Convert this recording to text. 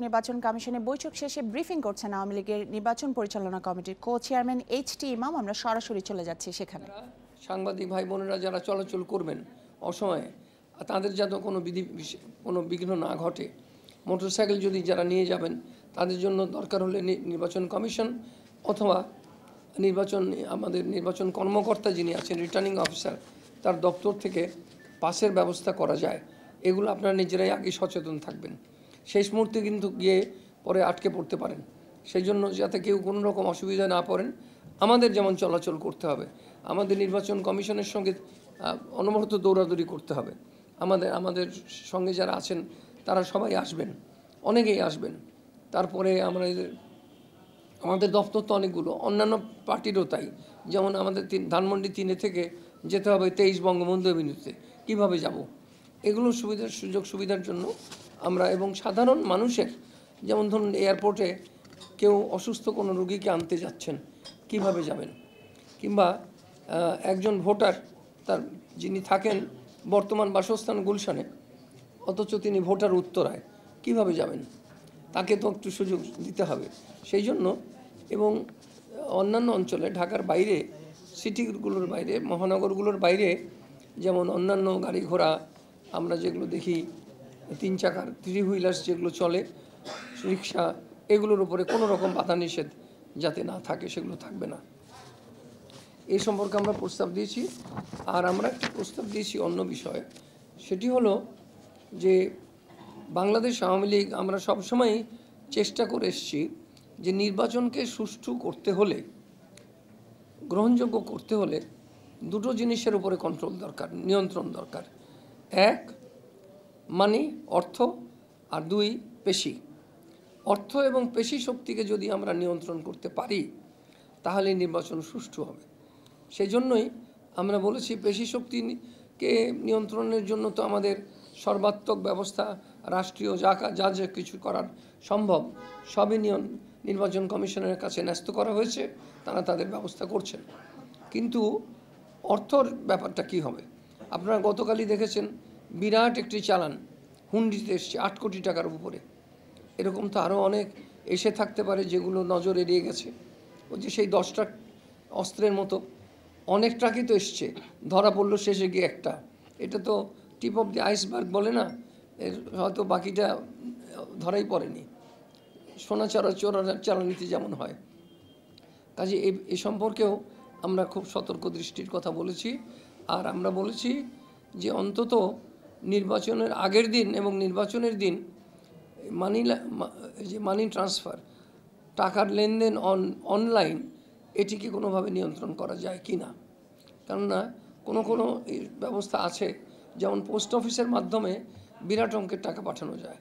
নির্বাচন কমিশনের বৈঠক শেষে ব্রিফিং করছেন আওয়ামী লীগের নির্বাচন পরিচালনা কমিটির কো-চেয়ারম্যান এইচ.টি. ইমাম। আমরা সরাসরি চলে যাচ্ছি সেখানে। সাংবাদিক ভাই বোনেরা যারা চলাচল করবেন অসময়ে, তাদের যাতে কোনো বিঘ্ন না ঘটে, মোটরসাইকেল যদি যারা নিয়ে যাবেন তাদের জন্য দরকার হলে নির্বাচন কমিশন অথবা আমাদের নির্বাচন কর্মকর্তা যিনি আছেন রিটার্নিং অফিসার, তার দপ্তর থেকে পাসের ব্যবস্থা করা যায়। এগুলো আপনারা নিজেরাই আগে সচেতন থাকবেন। শেষ মুহূর্তে কিন্তু গিয়ে পরে আটকে পড়তে পারেন। সেই জন্য যাতে কেউ কোনো রকম অসুবিধা না পড়েন, আমাদের যেমন চলাচল করতে হবে, আমাদের নির্বাচন কমিশনের সঙ্গে অনবরত দৌড়াদৌড়ি করতে হবে। আমাদের সঙ্গে যারা আছেন তারা সবাই আসবেন, অনেকেই আসবেন। তারপরে আমাদের দপ্তর তো অনেকগুলো, অন্যান্য পার্টিরও তাই। যেমন আমাদের ধানমন্ডি 3 থেকে যেতে হবে 23 বঙ্গবন্ধু এভিনিউতে, কীভাবে যাব? এগুলো সুযোগ সুবিধার জন্য আমরা, এবং সাধারণ মানুষের, যেমন ধরুন এয়ারপোর্টে কেউ অসুস্থ কোনো রোগীকে আনতে যাচ্ছেন, কিভাবে যাবেন? কিংবা একজন ভোটার যিনি থাকেন বর্তমান বাসস্থান গুলশানে, অথচ তিনি ভোটার উত্তরায়, কিভাবে যাবেন? তাকে তো একটু সুযোগ দিতে হবে। সেই জন্য, এবং অন্যান্য অঞ্চলে, ঢাকার বাইরে, সিটিগুলোর বাইরে, মহানগরগুলোর বাইরে, যেমন অন্যান্য গাড়ি ঘোড়া আমরা যেগুলো দেখি, 3 চাকার 3 হুইলার্স যেগুলো চলে, রিক্সা, এগুলোর উপরে কোনো রকম বাধা নিষেধ যাতে না থাকে, সেগুলো থাকবে না। এই সম্পর্কে আমরা প্রস্তাব দিয়েছি। আর আমরা একটা প্রস্তাব দিয়েছি অন্য বিষয়ে, সেটি হলো যে বাংলাদেশ আওয়ামী লীগ আমরা সবসময় চেষ্টা করে এসেছি যে নির্বাচনকে সুষ্ঠু করতে হলে, গ্রহণযোগ্য করতে হলে দুটো জিনিসের উপরে কন্ট্রোল দরকার, নিয়ন্ত্রণ দরকার। 1 মানি, অর্থ, আর 2 পেশি। অর্থ এবং পেশি শক্তিকে যদি আমরা নিয়ন্ত্রণ করতে পারি তাহলে নির্বাচন সুষ্ঠু হবে। সেই জন্যই আমরা বলেছি পেশি শক্তিকে নিয়ন্ত্রণের জন্য তো আমাদের সর্বাত্মক ব্যবস্থা, রাষ্ট্রীয় যা কিছু করার সম্ভব সবই নির্বাচন কমিশনের কাছে ন্যস্ত করা হয়েছে, তারা তাদের ব্যবস্থা করছেন। কিন্তু অর্থর ব্যাপারটা কি হবে? আপনারা গতকালই দেখেছেন বিরাট একটি চালান হুন্ডিতে এসছে 8 কোটি টাকার উপরে। এরকম তো আরও অনেক এসে থাকতে পারে যেগুলো নজর এড়িয়ে গেছে। ওই যে সেই 10 ট্রাক অস্ত্রের মতো অনেক ট্রাকই তো এসছে, ধরা পড়লো শেষে গিয়ে একটা। এটা তো টিপ অফ দি আইসবার্গ বলে না, এর হয়তো বাকিটা ধরাই পড়েনি। সোনা চালানিতে যেমন হয়। কাজে এই সম্পর্কেও আমরা খুব সতর্ক দৃষ্টির কথা বলেছি। আর আমরা বলেছি যে অন্তত নির্বাচনের আগের দিন এবং নির্বাচনের দিন মানি ট্রান্সফার, টাকার লেনদেন অনলাইন, এটিকে কোনোভাবে নিয়ন্ত্রণ করা যায় কি না। কেননা কোনো ব্যবস্থা আছে, যেমন পোস্ট অফিসের মাধ্যমে বিরাট অঙ্কের টাকা পাঠানো যায়।